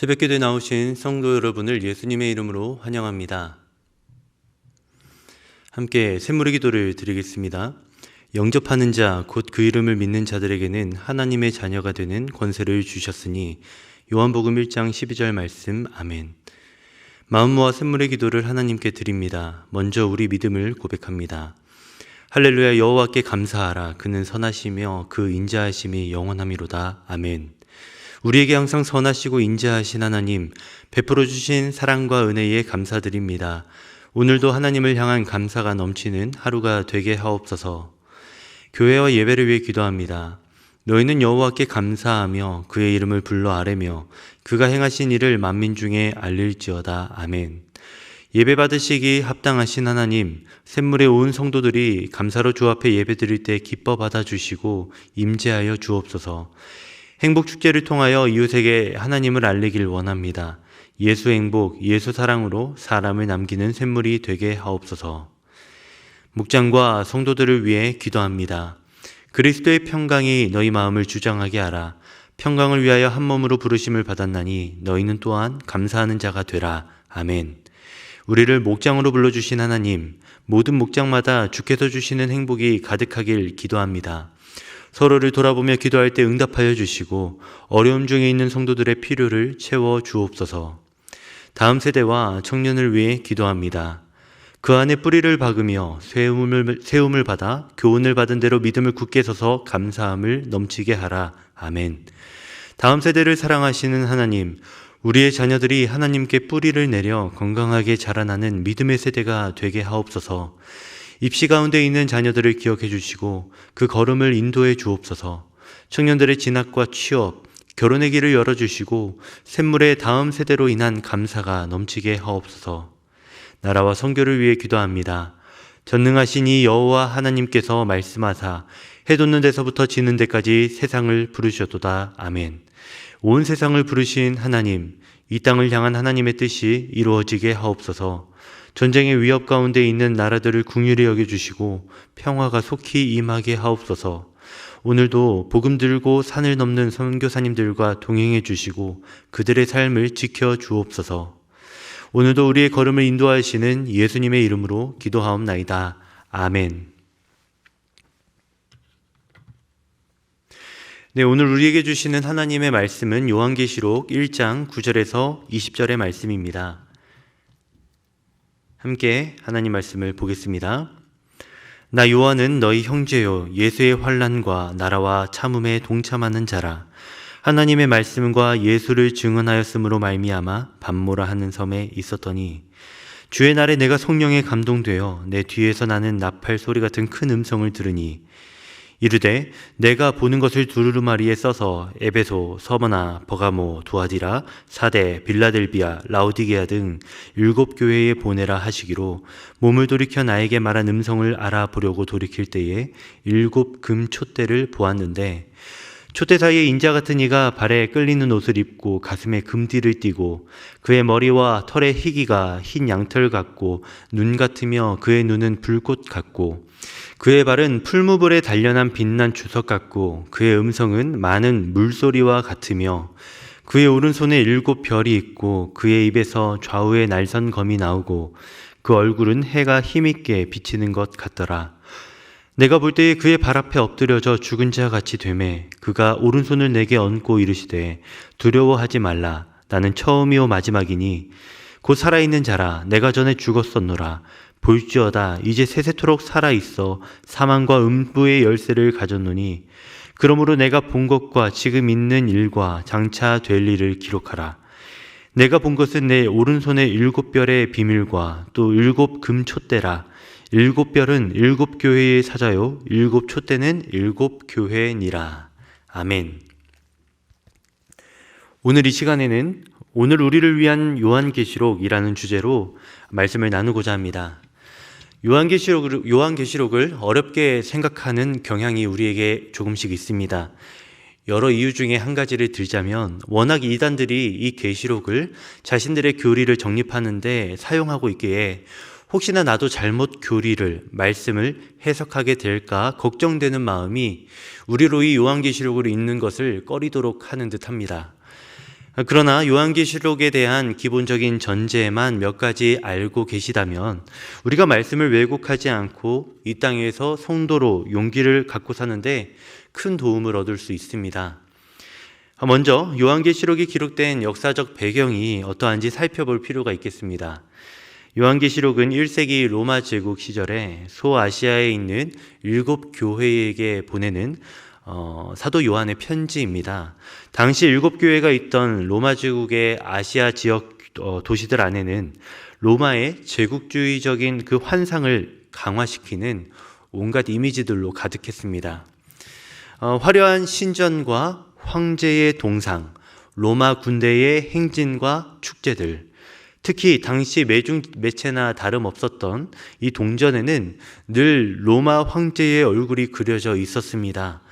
새벽기도에 나오신 성도 여러분을 예수님의 이름으로 환영합니다. 함께 샘물의 기도를 드리겠습니다. 영접하는 자, 곧 그 이름을 믿는 자들에게는 하나님의 자녀가 되는 권세를 주셨으니 요한복음 1장 12절 말씀. 아멘. 마음 모아 샘물의 기도를 하나님께 드립니다. 먼저 우리 믿음을 고백합니다. 할렐루야. 여호와께 감사하라. 그는 선하시며 그 인자하심이 영원함이로다. 아멘. 우리에게 항상 선하시고 인자하신 하나님, 베풀어 주신 사랑과 은혜에 감사드립니다. 오늘도 하나님을 향한 감사가 넘치는 하루가 되게 하옵소서. 교회와 예배를 위해 기도합니다. 너희는 여호와께 감사하며 그의 이름을 불러 아뢰며 그가 행하신 일을 만민 중에 알릴지어다. 아멘. 예배 받으시기 합당하신 하나님, 샘물에 온 성도들이 감사로 주 앞에 예배 드릴 때 기뻐 받아주시고 임재하여 주옵소서. 행복축제를 통하여 이웃에게 하나님을 알리길 원합니다. 예수 행복, 예수 사랑으로 사람을 남기는 샘물이 되게 하옵소서. 목장과 성도들을 위해 기도합니다. 그리스도의 평강이 너희 마음을 주장하게 하라. 평강을 위하여 한 몸으로 부르심을 받았나니 너희는 또한 감사하는 자가 되라. 아멘. 우리를 목장으로 불러주신 하나님, 모든 목장마다 주께서 주시는 행복이 가득하길 기도합니다. 서로를 돌아보며 기도할 때 응답하여 주시고 어려움 중에 있는 성도들의 필요를 채워 주옵소서. 다음 세대와 청년을 위해 기도합니다. 그 안에 뿌리를 박으며 세움을 받아 교훈을 받은 대로 믿음을 굳게 서서 감사함을 넘치게 하라. 아멘. 다음 세대를 사랑하시는 하나님, 우리의 자녀들이 하나님께 뿌리를 내려 건강하게 자라나는 믿음의 세대가 되게 하옵소서. 입시 가운데 있는 자녀들을 기억해 주시고 그 걸음을 인도해 주옵소서. 청년들의 진학과 취업, 결혼의 길을 열어주시고 샘물의 다음 세대로 인한 감사가 넘치게 하옵소서. 나라와 선교를 위해 기도합니다. 전능하신 이 여호와 하나님께서 말씀하사 해 돋는 데서부터 지는 데까지 세상을 부르셨도다. 아멘. 온 세상을 부르신 하나님, 이 땅을 향한 하나님의 뜻이 이루어지게 하옵소서. 전쟁의 위협 가운데 있는 나라들을 긍휼히 여겨주시고 평화가 속히 임하게 하옵소서. 오늘도 복음 들고 산을 넘는 선교사님들과 동행해 주시고 그들의 삶을 지켜 주옵소서. 오늘도 우리의 걸음을 인도하시는 예수님의 이름으로 기도하옵나이다. 아멘. 네, 오늘 우리에게 주시는 하나님의 말씀은 요한계시록 1장 9절에서 20절의 말씀입니다. 함께 하나님 말씀을 보겠습니다. 나 요한은 너희 형제요 예수의 환난과 나라와 참음에 동참하는 자라. 하나님의 말씀과 예수를 증언하였으므로 말미암아 밤모라 하는 섬에 있었더니 주의 날에 내가 성령에 감동되어 내 뒤에서 나는 나팔 소리 같은 큰 음성을 들으니 이르되 내가 보는 것을 두루마리에 써서 에베소, 서머나, 버가모, 두아디라, 사데, 빌라델비아, 라오디게아 등 7 교회에 보내라 하시기로 몸을 돌이켜 나에게 말한 음성을 알아보려고 돌이킬 때에 7 금 촛대를 보았는데 촛대 사이에 인자 같은 이가 발에 끌리는 옷을 입고 가슴에 금띠를 띠고 그의 머리와 털의 희기가 흰 양털 같고 눈 같으며 그의 눈은 불꽃 같고 그의 발은 풀무불에 단련한 빛난 주석 같고 그의 음성은 많은 물소리와 같으며 그의 오른손에 7 별이 있고 그의 입에서 좌우에 날선 검이 나오고 그 얼굴은 해가 힘있게 비치는 것 같더라. 내가 볼 때에 그의 발 앞에 엎드려져 죽은 자 같이 되매 그가 오른손을 내게 얹고 이르시되 두려워하지 말라. 나는 처음이요 마지막이니 곧 살아있는 자라. 내가 전에 죽었었노라. 볼지어다 이제 세세토록 살아있어 사망과 음부의 열쇠를 가졌노니 그러므로 내가 본 것과 지금 있는 일과 장차 될 일을 기록하라. 내가 본 것은 내 오른손의 7 별의 비밀과 또 7 금 촛대라. 7 별은 7 교회의 사자요 7 촛대는 7 교회니라. 아멘. 오늘 이 시간에는 오늘 우리를 위한 요한계시록이라는 주제로 말씀을 나누고자 합니다. 요한계시록을 어렵게 생각하는 경향이 우리에게 조금씩 있습니다. 여러 이유 중에 한 가지를 들자면 워낙 이단들이 이 계시록을 자신들의 교리를 정립하는데 사용하고 있기에 혹시나 나도 잘못 말씀을 해석하게 될까 걱정되는 마음이 우리로 이 요한계시록을 읽는 것을 꺼리도록 하는 듯합니다. 그러나 요한계시록에 대한 기본적인 전제만 몇 가지 알고 계시다면 우리가 말씀을 왜곡하지 않고 이 땅에서 성도로 용기를 갖고 사는데 큰 도움을 얻을 수 있습니다. 먼저 요한계시록이 기록된 역사적 배경이 어떠한지 살펴볼 필요가 있겠습니다. 요한계시록은 1세기 로마 제국 시절에 소아시아에 있는 7교회에게 보내는 사도 요한의 편지입니다. 당시 7교회가 있던 로마 제국의 아시아 지역 도시들 안에는 로마의 제국주의적인 그 환상을 강화시키는 온갖 이미지들로 가득했습니다. 화려한 신전과 황제의 동상, 로마 군대의 행진과 축제들, 특히 당시 매중 매체나 다름없었던 이 동전에는 늘 로마 황제의 얼굴이 그려져 있었습니다.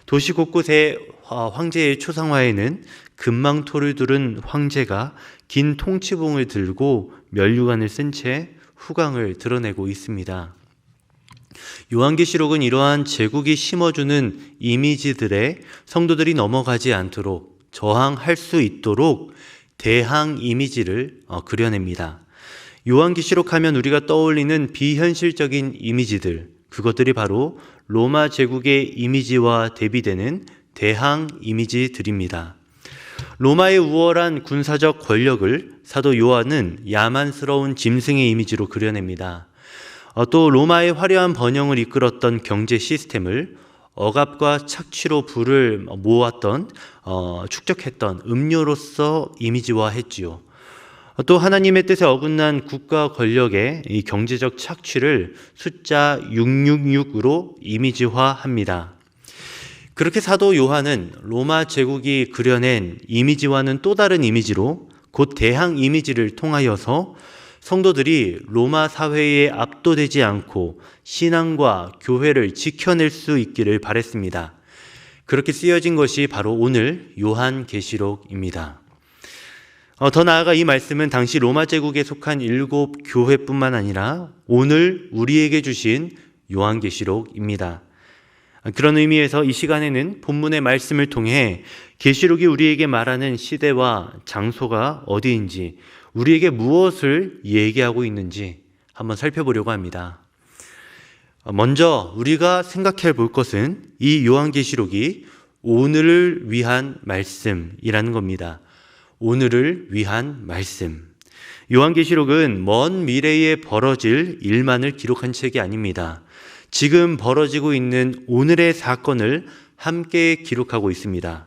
도시 곳곳에 황제의 초상화에는 금망토를 두른 황제가 긴 통치봉을 들고 면류관을 쓴 채 후광을 드러내고 있습니다. 요한계시록은 이러한 제국이 심어주는 이미지들에 성도들이 넘어가지 않도록 저항할 수 있도록 대항 이미지를 그려냅니다. 요한계시록 하면 우리가 떠올리는 비현실적인 이미지들, 그것들이 바로 로마 제국의 이미지와 대비되는 대항 이미지들입니다. 로마의 우월한 군사적 권력을 사도 요한은 야만스러운 짐승의 이미지로 그려냅니다. 또 로마의 화려한 번영을 이끌었던 경제 시스템을 억압과 착취로 부를 모았던 축적했던 음료로서 이미지화했지요. 또 하나님의 뜻에 어긋난 국가 권력의 이 경제적 착취를 숫자 666으로 이미지화합니다. 그렇게 사도 요한은 로마 제국이 그려낸 이미지와는 또 다른 이미지로 곧 대항 이미지를 통하여서 성도들이 로마 사회에 압도되지 않고 신앙과 교회를 지켜낼 수 있기를 바랬습니다. 그렇게 쓰여진 것이 바로 오늘 요한계시록입니다. 더 나아가 이 말씀은 당시 로마 제국에 속한 7교회뿐만 아니라 오늘 우리에게 주신 요한계시록입니다. 그런 의미에서 이 시간에는 본문의 말씀을 통해 계시록이 우리에게 말하는 시대와 장소가 어디인지, 우리에게 무엇을 얘기하고 있는지 한번 살펴보려고 합니다. 먼저 우리가 생각해 볼 것은 이 요한계시록이 오늘을 위한 말씀이라는 겁니다. 오늘을 위한 말씀. 요한계시록은 먼 미래에 벌어질 일만을 기록한 책이 아닙니다. 지금 벌어지고 있는 오늘의 사건을 함께 기록하고 있습니다.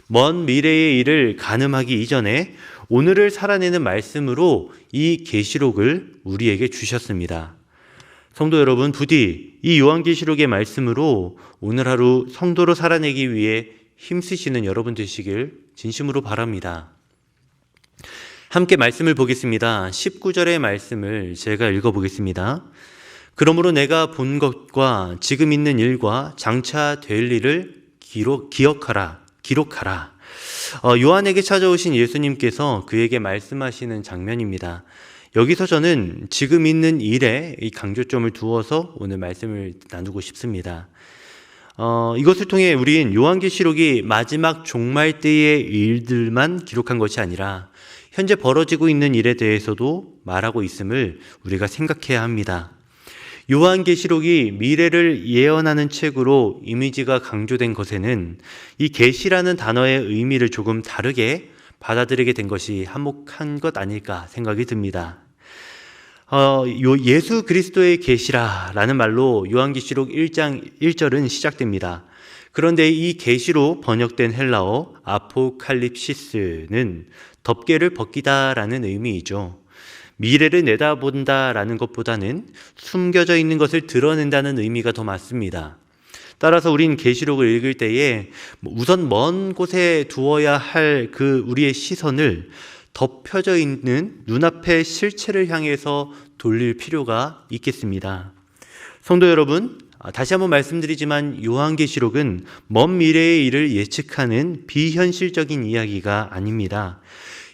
먼 미래의 일을 가늠하기 이전에 오늘을 살아내는 말씀으로 이 계시록을 우리에게 주셨습니다. 성도 여러분, 부디 이 요한계시록의 말씀으로 오늘 하루 성도로 살아내기 위해 힘쓰시는 여러분 되시길 진심으로 바랍니다. 함께 말씀을 보겠습니다. 19절의 말씀을 제가 읽어보겠습니다. 그러므로 내가 본 것과 지금 있는 일과 장차 될 일을 기록하라. 요한에게 찾아오신 예수님께서 그에게 말씀하시는 장면입니다. 여기서 저는 지금 있는 일에 이 강조점을 두어서 오늘 말씀을 나누고 싶습니다. 이것을 통해 우린 요한계시록이 마지막 종말 때의 일들만 기록한 것이 아니라 현재 벌어지고 있는 일에 대해서도 말하고 있음을 우리가 생각해야 합니다. 요한계시록이 미래를 예언하는 책으로 이미지가 강조된 것에는 이 계시라는 단어의 의미를 조금 다르게 받아들이게 된 것이 한몫한 것 아닐까 생각이 듭니다. 예수 그리스도의 계시라라는 말로 요한계시록 1장 1절은 시작됩니다. 그런데 이 계시로 번역된 헬라어 아포칼립시스는 덮개를 벗기다라는 의미이죠. 미래를 내다본다라는 것보다는 숨겨져 있는 것을 드러낸다는 의미가 더 맞습니다. 따라서 우린 계시록을 읽을 때에 우선 먼 곳에 두어야 할 우리의 시선을 덮여져 있는 눈앞의 실체를 향해서 돌릴 필요가 있겠습니다. 성도 여러분, 다시 한번 말씀드리지만 요한계시록은 먼 미래의 일을 예측하는 비현실적인 이야기가 아닙니다.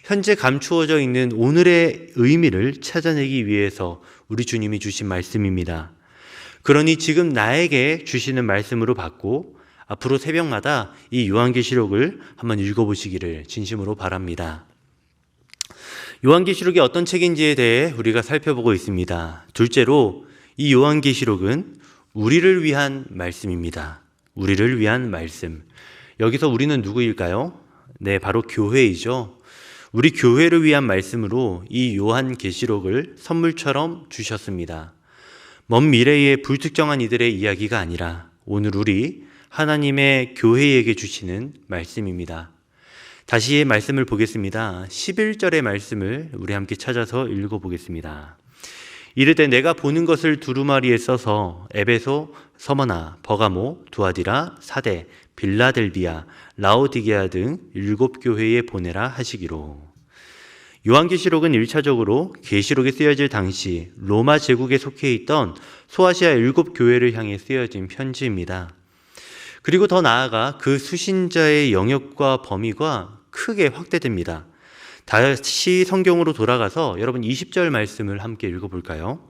현재 감추어져 있는 오늘의 의미를 찾아내기 위해서 우리 주님이 주신 말씀입니다. 그러니 지금 나에게 주시는 말씀으로 받고 앞으로 새벽마다 이 요한계시록을 한번 읽어보시기를 진심으로 바랍니다. 요한계시록이 어떤 책인지에 대해 우리가 살펴보고 있습니다. 둘째로 이 요한계시록은 우리를 위한 말씀입니다. 우리를 위한 말씀. 여기서 우리는 누구일까요? 네, 바로 교회이죠. 우리 교회를 위한 말씀으로 이 요한계시록을 선물처럼 주셨습니다. 먼 미래의 불특정한 이들의 이야기가 아니라 오늘 우리 하나님의 교회에게 주시는 말씀입니다. 다시 말씀을 보겠습니다. 11절의 말씀을 우리 함께 찾아서 읽어보겠습니다. 이르되 내가 보는 것을 두루마리에 써서 에베소, 서머나, 버가모, 두아디라, 사대, 빌라델비아, 라오디게아 등 7교회에 보내라 하시기로. 요한계시록은 1차적으로 계시록에 쓰여질 당시 로마 제국에 속해 있던 소아시아 7교회를 향해 쓰여진 편지입니다. 그리고 더 나아가 그 수신자의 영역과 범위가 크게 확대됩니다. 다시 성경으로 돌아가서 여러분 20절 말씀을 함께 읽어볼까요?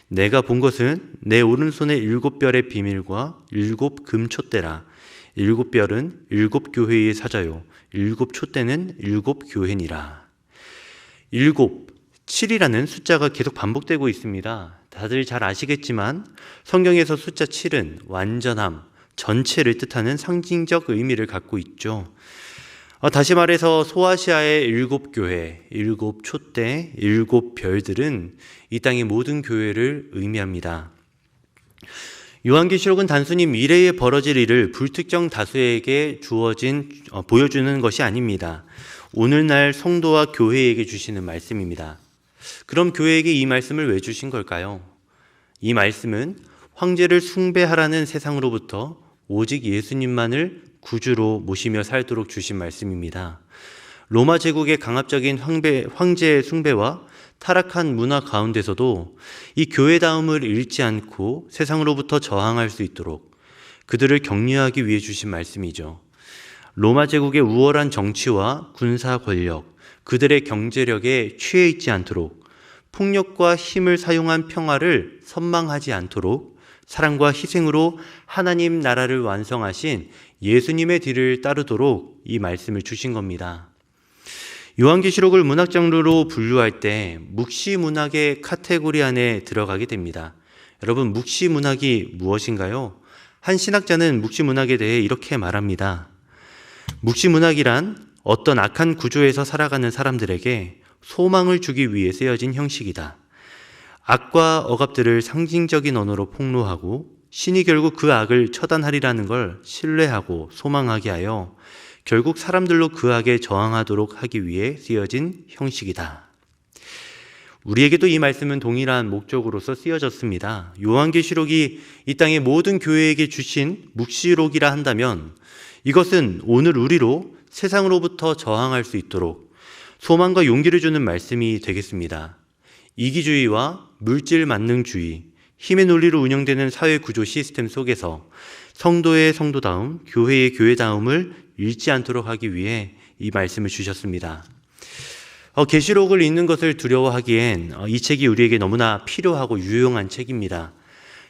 내가 본 것은 내 오른손의 7별의 비밀과 7 금촛대라. 7별은 7교회의 사자요 7 촛대는 7교회니라. 7, 7이라는 숫자가 계속 반복되고 있습니다. 다들 잘 아시겠지만 성경에서 숫자 7은 완전함, 전체를 뜻하는 상징적 의미를 갖고 있죠. 다시 말해서 소아시아의 7교회, 7 촛대, 7 별들은 이 땅의 모든 교회를 의미합니다. 요한계시록은 단순히 미래에 벌어질 일을 불특정 다수에게 보여주는 것이 아닙니다. 오늘날 성도와 교회에게 주시는 말씀입니다. 그럼 교회에게 이 말씀을 왜 주신 걸까요? 이 말씀은 황제를 숭배하라는 세상으로부터 오직 예수님만을 구주로 모시며 살도록 주신 말씀입니다. 로마 제국의 강압적인 황제의 숭배와 타락한 문화 가운데서도 이 교회다움을 잃지 않고 세상으로부터 저항할 수 있도록 그들을 격려하기 위해 주신 말씀이죠. 로마 제국의 우월한 정치와 군사 권력, 그들의 경제력에 취해 있지 않도록 폭력과 힘을 사용한 평화를 선망하지 않도록 사랑과 희생으로 하나님 나라를 완성하신 예수님의 뒤를 따르도록 이 말씀을 주신 겁니다. 요한계시록을 문학 장르로 분류할 때 묵시문학의 카테고리 안에 들어가게 됩니다. 여러분, 묵시문학이 무엇인가요? 한 신학자는 묵시문학에 대해 이렇게 말합니다. 묵시문학이란 어떤 악한 구조에서 살아가는 사람들에게 소망을 주기 위해 쓰여진 형식이다. 악과 억압들을 상징적인 언어로 폭로하고 신이 결국 그 악을 처단하리라는 걸 신뢰하고 소망하게 하여 결국 사람들로 그 악에 저항하도록 하기 위해 쓰여진 형식이다. 우리에게도 이 말씀은 동일한 목적으로서 쓰여졌습니다. 요한계시록이 이 땅의 모든 교회에게 주신 묵시록이라 한다면 이것은 오늘 우리로 세상으로부터 저항할 수 있도록 소망과 용기를 주는 말씀이 되겠습니다. 이기주의와 물질 만능주의, 힘의 논리로 운영되는 사회 구조 시스템 속에서 성도의 성도다움, 교회의 교회다움을 잃지 않도록 하기 위해 이 말씀을 주셨습니다. 계시록을 읽는 것을 두려워하기엔 이 책이 우리에게 너무나 필요하고 유용한 책입니다.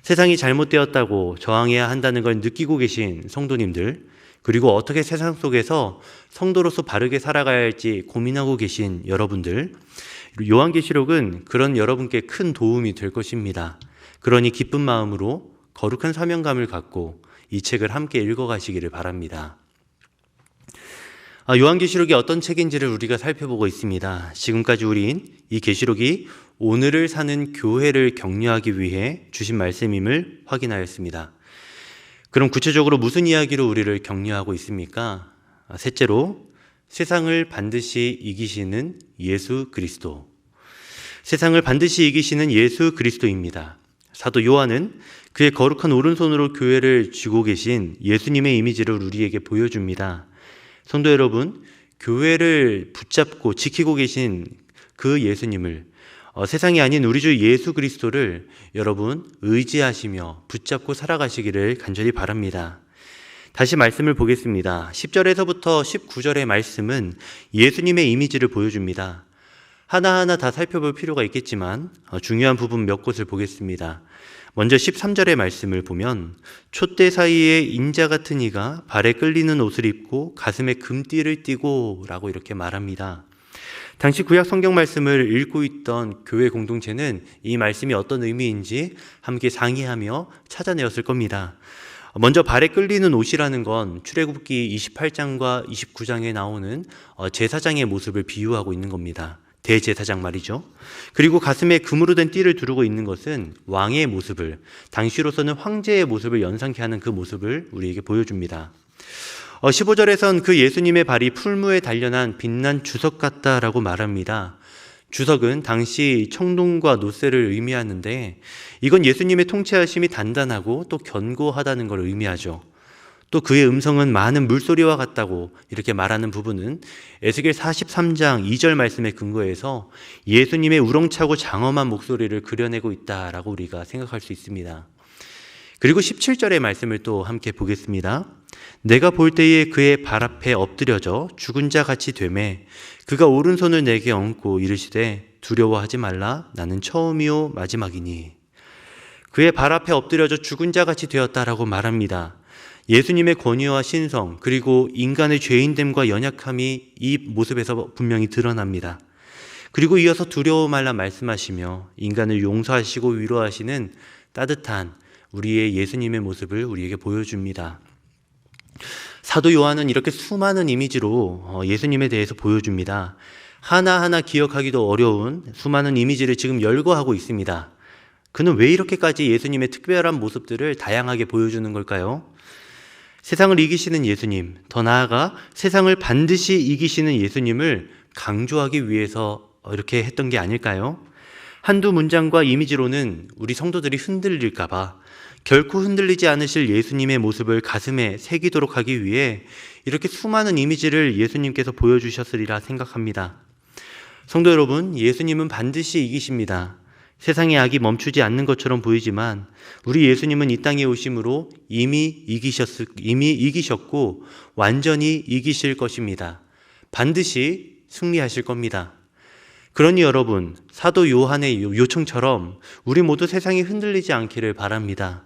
세상이 잘못되었다고 저항해야 한다는 걸 느끼고 계신 성도님들, 그리고 어떻게 세상 속에서 성도로서 바르게 살아가야 할지 고민하고 계신 여러분들, 요한계시록은 그런 여러분께 큰 도움이 될 것입니다. 그러니 기쁜 마음으로 거룩한 사명감을 갖고 이 책을 함께 읽어가시기를 바랍니다. 요한계시록이 어떤 책인지를 우리가 살펴보고 있습니다. 지금까지 우린 이 계시록이 오늘을 사는 교회를 격려하기 위해 주신 말씀임을 확인하였습니다. 그럼 구체적으로 무슨 이야기로 우리를 격려하고 있습니까? 셋째로 세상을 반드시 이기시는 예수 그리스도. 세상을 반드시 이기시는 예수 그리스도입니다. 사도 요한은 그의 거룩한 오른손으로 교회를 쥐고 계신 예수님의 이미지를 우리에게 보여줍니다. 성도 여러분, 교회를 붙잡고 지키고 계신 그 예수님을, 세상이 아닌 우리 주 예수 그리스도를 여러분 의지하시며 붙잡고 살아가시기를 간절히 바랍니다. 다시 말씀을 보겠습니다. 10절에서부터 19절의 말씀은 예수님의 이미지를 보여줍니다. 하나하나 다 살펴볼 필요가 있겠지만 중요한 부분 몇 곳을 보겠습니다. 먼저 13절의 말씀을 보면 촛대 사이에 인자 같은 이가 발에 끌리는 옷을 입고 가슴에 금띠를 띠고 라고 이렇게 말합니다. 당시 구약 성경 말씀을 읽고 있던 교회 공동체는 이 말씀이 어떤 의미인지 함께 상의하며 찾아내었을 겁니다. 먼저 발에 끌리는 옷이라는 건 출애굽기 28장과 29장에 나오는 제사장의 모습을 비유하고 있는 겁니다. 대제사장 말이죠. 그리고 가슴에 금으로 된 띠를 두르고 있는 것은 왕의 모습을, 당시로서는 황제의 모습을 연상케 하는 그 모습을 우리에게 보여줍니다. 15절에선 그 예수님의 발이 풀무에 단련한 빛난 주석 같다라고 말합니다. 주석은 당시 청동과 노쇠를 의미하는데 이건 예수님의 통치하심이 단단하고 또 견고하다는 걸 의미하죠. 또 그의 음성은 많은 물소리와 같다고 이렇게 말하는 부분은 에스겔 43장 2절 말씀에 근거해서 예수님의 우렁차고 장엄한 목소리를 그려내고 있다라고 우리가 생각할 수 있습니다. 그리고 17절의 말씀을 또 함께 보겠습니다. 내가 볼 때에 그의 발 앞에 엎드려져 죽은 자 같이 되매 그가 오른손을 내게 얹고 이르시되 두려워하지 말라 나는 처음이요 마지막이니. 그의 발 앞에 엎드려져 죽은 자 같이 되었다라고 말합니다. 예수님의 권위와 신성 그리고 인간의 죄인됨과 연약함이 이 모습에서 분명히 드러납니다. 그리고 이어서 두려워 말라 말씀하시며 인간을 용서하시고 위로하시는 따뜻한 우리의 예수님의 모습을 우리에게 보여줍니다. 사도 요한은 이렇게 수많은 이미지로 예수님에 대해서 보여줍니다. 하나하나 기억하기도 어려운 수많은 이미지를 지금 열거하고 있습니다. 그는 왜 이렇게까지 예수님의 특별한 모습들을 다양하게 보여주는 걸까요? 세상을 이기시는 예수님, 더 나아가 세상을 반드시 이기시는 예수님을 강조하기 위해서 이렇게 했던 게 아닐까요? 한두 문장과 이미지로는 우리 성도들이 흔들릴까봐 결코 흔들리지 않으실 예수님의 모습을 가슴에 새기도록 하기 위해 이렇게 수많은 이미지를 예수님께서 보여주셨으리라 생각합니다. 성도 여러분, 예수님은 반드시 이기십니다. 세상의 악이 멈추지 않는 것처럼 보이지만 우리 예수님은 이 땅에 오심으로 이미 이기셨고 완전히 이기실 것입니다. 반드시 승리하실 겁니다. 그러니 여러분, 사도 요한의 요청처럼 우리 모두 세상이 흔들리지 않기를 바랍니다.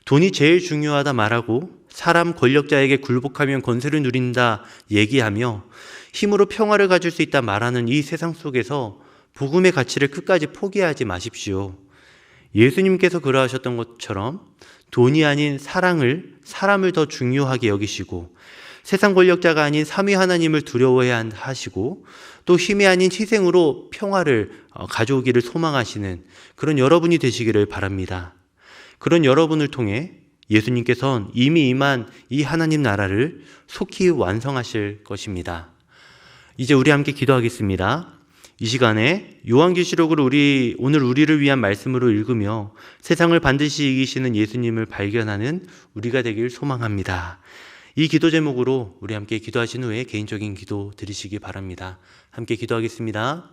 돈이 제일 중요하다 말하고 사람 권력자에게 굴복하면 권세를 누린다 얘기하며 힘으로 평화를 가질 수 있다 말하는 이 세상 속에서 복음의 가치를 끝까지 포기하지 마십시오. 예수님께서 그러하셨던 것처럼 돈이 아닌 사람을 더 중요하게 여기시고 세상 권력자가 아닌 삼위 하나님을 두려워해야 하시고 또 힘이 아닌 희생으로 평화를 가져오기를 소망하시는 그런 여러분이 되시기를 바랍니다. 그런 여러분을 통해 예수님께서는 이미 임한 이 하나님 나라를 속히 완성하실 것입니다. 이제 우리 함께 기도하겠습니다. 이 시간에 요한계시록을 오늘 우리를 위한 말씀으로 읽으며 세상을 반드시 이기시는 예수님을 발견하는 우리가 되길 소망합니다. 이 기도 제목으로 우리 함께 기도하신 후에 개인적인 기도 드리시기 바랍니다. 함께 기도하겠습니다.